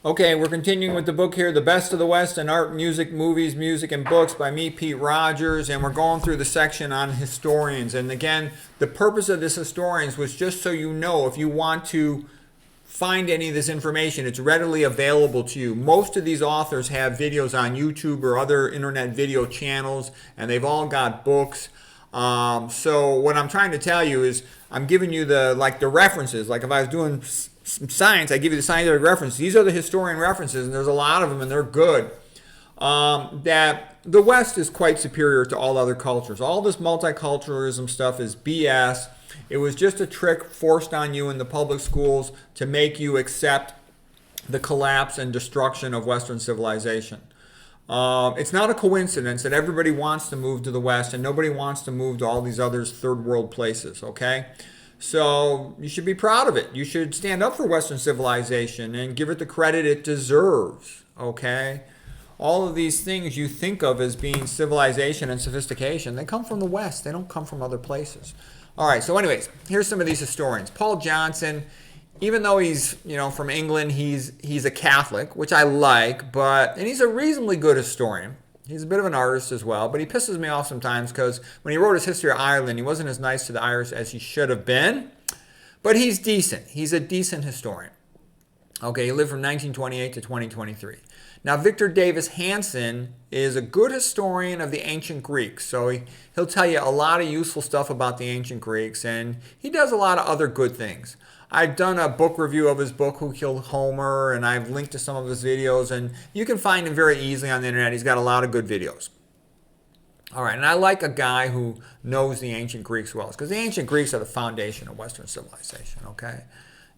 Okay, we're continuing with the book here, The Best of the West in Art, Music, Movies, Music, and Books by me, Pete Rogers, and we're going through the section on historians. And again, the purpose of this historians was just so you know, if you want to find any of this information, it's readily available to you. Most of these authors have videos on YouTube or other internet video channels, and they've all got books. So what I'm trying to tell you is I'm giving you the references. Like if I was doing some science, I give you the scientific references. These are the historian references, and there's a lot of them, and they're good. That the West is quite superior to all other cultures. All this multiculturalism stuff is BS. It was just a trick forced on you in the public schools to make you accept the collapse and destruction of Western civilization. It's not a coincidence that everybody wants to move to the West and nobody wants to move to all these other third world places, okay? So you should be proud of it. You should stand up for Western civilization and give it the credit it deserves, okay? All of these things you think of as being civilization and sophistication, they come from the West. They don't come from other places. All right, so anyways, here's some of these historians. Paul Johnson, even though he's, from England, he's a Catholic, which I like, and he's a reasonably good historian. He's a bit of an artist as well, but he pisses me off sometimes because when he wrote his history of Ireland, he wasn't as nice to the Irish as he should have been. But he's decent. He's a decent historian. Okay, he lived from 1928 to 2023. Now, Victor Davis Hanson is a good historian of the ancient Greeks. So he'll tell you a lot of useful stuff about the ancient Greeks, and he does a lot of other good things. I've done a book review of his book, Who Killed Homer, and I've linked to some of his videos, and you can find him very easily on the internet. He's got a lot of good videos. All right, and I like a guy who knows the ancient Greeks well, because the ancient Greeks are the foundation of Western civilization, okay?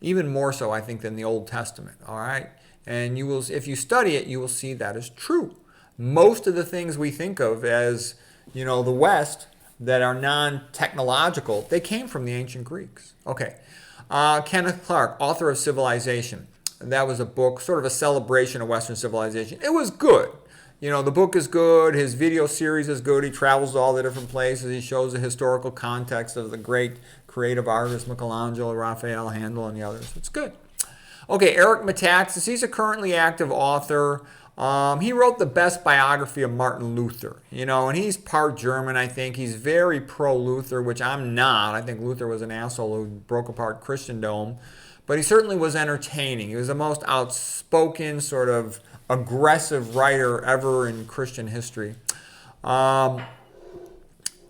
Even more so, I think, than the Old Testament, all right? And you will, if you study it, you will see that is true. Most of the things we think of as, the West that are non-technological, they came from the ancient Greeks. Okay. Kenneth Clark, author of Civilization. That was a book, sort of a celebration of Western civilization. It was good. The book is good. His video series is good. He travels to all the different places. He shows the historical context of the great creative artists, Michelangelo, Raphael, Handel, and the others. It's good. Okay, Eric Metaxis. He's a currently active author. He wrote the best biography of Martin Luther, and he's part German, I think. He's very pro-Luther, which I'm not. I think Luther was an asshole who broke apart Christendom. But he certainly was entertaining. He was the most outspoken, sort of aggressive writer ever in Christian history. And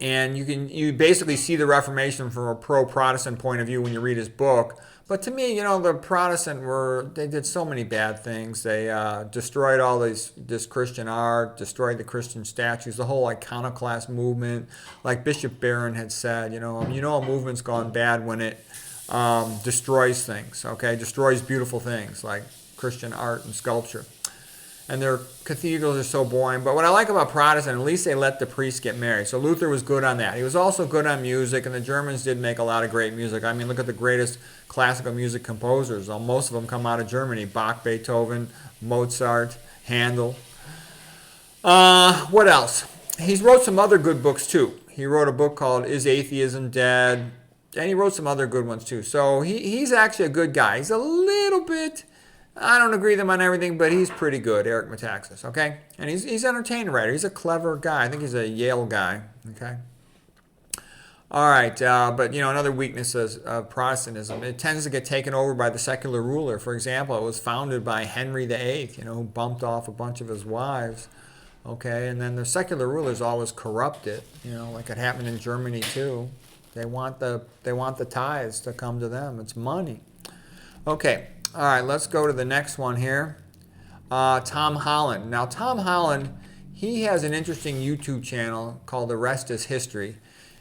you basically see the Reformation from a pro-Protestant point of view when you read his book. But to me, the Protestant they did so many bad things. They destroyed all this Christian art, destroyed the Christian statues, the whole iconoclast movement. Like Bishop Barron had said, a movement's gone bad when it destroys things, okay? Destroys beautiful things like Christian art and sculpture. And their cathedrals are so boring. But what I like about Protestant, at least they let the priests get married. So Luther was good on that. He was also good on music, and the Germans did make a lot of great music. I mean, look at the greatest classical music composers. Most of them come out of Germany. Bach, Beethoven, Mozart, Handel. What else? He's wrote some other good books, too. He wrote a book called Is Atheism Dead? And he wrote some other good ones, too. So he's actually a good guy. He's a little bit... I don't agree with him on everything, but he's pretty good, Eric Metaxis, okay? And he's an entertaining writer. He's a clever guy. I think he's a Yale guy, okay? All right, but, another weakness of Protestantism, it tends to get taken over by the secular ruler. For example, it was founded by Henry VIII, who bumped off a bunch of his wives, okay? And then the secular rulers always corrupt it, like it happened in Germany, too. They want the tithes to come to them. It's money. Okay. All right, let's go to the next one here. Tom Holland. Now, Tom Holland, he has an interesting YouTube channel called The Rest is History.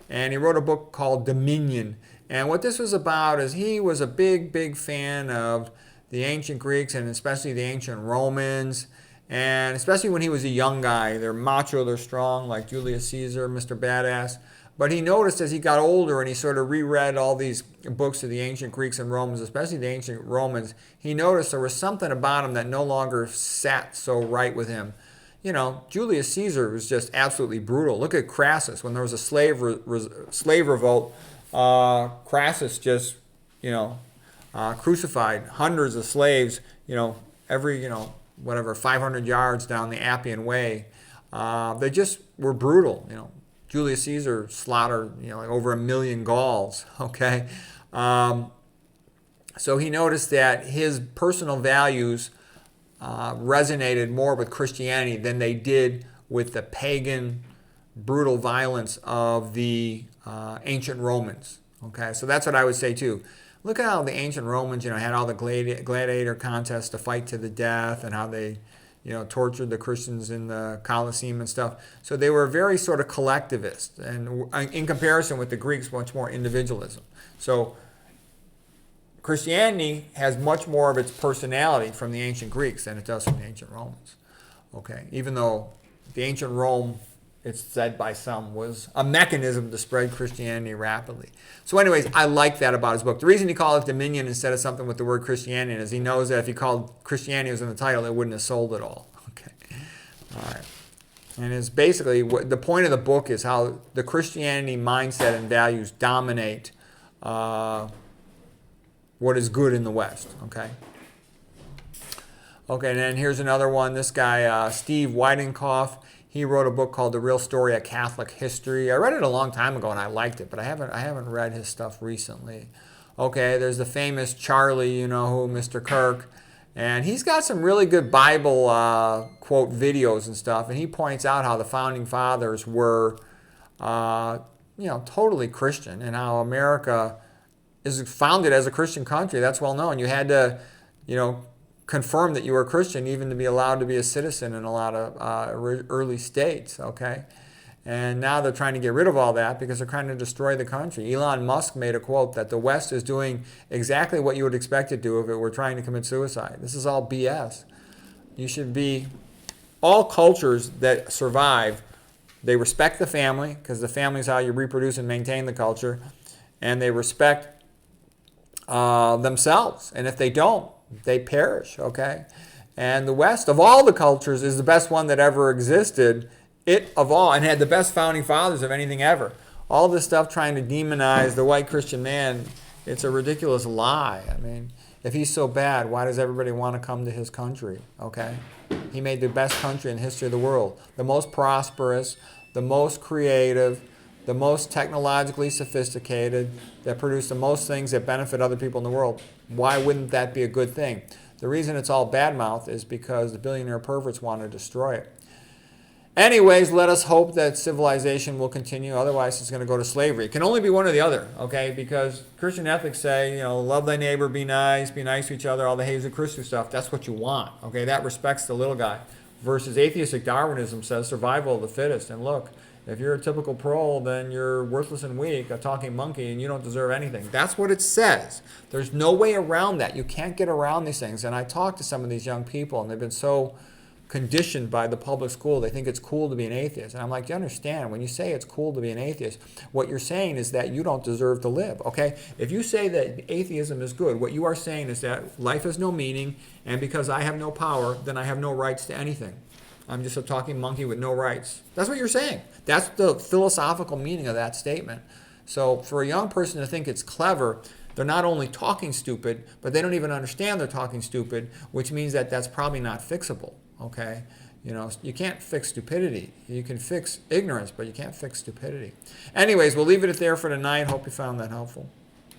And he wrote a book called Dominion. And what this was about is he was a big, big fan of the ancient Greeks and especially the ancient Romans. And especially when he was a young guy. They're macho, they're strong, like Julius Caesar, Mr. Badass. But he noticed as he got older and he sort of reread all these books of the ancient Greeks and Romans, especially the ancient Romans, he noticed there was something about him that no longer sat so right with him. Julius Caesar was just absolutely brutal. Look at Crassus. When there was a slave revolt, Crassus just, crucified hundreds of slaves, every, whatever, 500 yards down the Appian Way. They just were brutal. Julius Caesar slaughtered, like over 1 million Gauls. Okay. So he noticed that his personal values resonated more with Christianity than they did with the pagan, brutal violence of the ancient Romans. Okay, so that's what I would say too. Look at how the ancient Romans, had all the gladiator contests to fight to the death, and how they, tortured the Christians in the Colosseum and stuff. So they were very sort of collectivist, and in comparison with the Greeks, much more individualism. So Christianity has much more of its personality from the ancient Greeks than it does from the ancient Romans. Okay, even though the ancient Rome, it's said by some, was a mechanism to spread Christianity rapidly. So anyways, I like that about his book. The reason he called it Dominion instead of something with the word Christianity is he knows that if he called Christianity was in the title, it wouldn't have sold at all. Okay, all right. And it's basically, the point of the book is how the Christianity mindset and values dominate what is good in the West, okay? Okay, and then here's another one. This guy, Steve Weidenkopf, he wrote a book called The Real Story of Catholic History. I read it a long time ago and I liked it, but I haven't read his stuff recently. Okay, there's the famous Charlie, who, Mr. Kirk, and he's got some really good Bible quote videos and stuff, and he points out how the founding fathers were, totally Christian, and how America is founded as a Christian country. That's well known. You had to, confirm that you were a Christian even to be allowed to be a citizen in a lot of early states, okay? And now they're trying to get rid of all that because they're trying to destroy the country. Elon Musk made a quote that the West is doing exactly what you would expect it to do if it were trying to commit suicide. This is all BS. You should be, all cultures that survive, they respect the family because the family is how you reproduce and maintain the culture, and they respect themselves, and if they don't, they perish, okay? And the West, of all the cultures, is the best one that ever existed, and had the best founding fathers of anything ever. All this stuff trying to demonize the white Christian man, it's a ridiculous lie. I mean, if he's so bad, why does everybody want to come to his country, okay? He made the best country in the history of the world, the most prosperous, the most creative, the most technologically sophisticated, that produce the most things that benefit other people in the world. Why wouldn't that be a good thing? The reason it's all badmouth is because the billionaire perverts want to destroy it. Anyways, let us hope that civilization will continue. Otherwise, it's going to go to slavery. It can only be one or the other, okay? Because Christian ethics say, love thy neighbor, be nice to each other, all the Jesus Christus stuff. That's what you want, okay? That respects the little guy. Versus atheistic Darwinism says survival of the fittest. And look, if you're a typical prole, then you're worthless and weak, a talking monkey, and you don't deserve anything. That's what it says. There's no way around that. You can't get around these things. And I talk to some of these young people, and they've been so conditioned by the public school. They think it's cool to be an atheist. And I'm like, you understand, when you say it's cool to be an atheist, what you're saying is that you don't deserve to live, okay? If you say that atheism is good, what you are saying is that life has no meaning, and because I have no power, then I have no rights to anything. I'm just a talking monkey with no rights. That's what you're saying. That's the philosophical meaning of that statement. So for a young person to think it's clever, they're not only talking stupid, but they don't even understand they're talking stupid, which means that that's probably not fixable, okay? You can't fix stupidity. You can fix ignorance, but you can't fix stupidity. Anyways, we'll leave it there for tonight. Hope you found that helpful.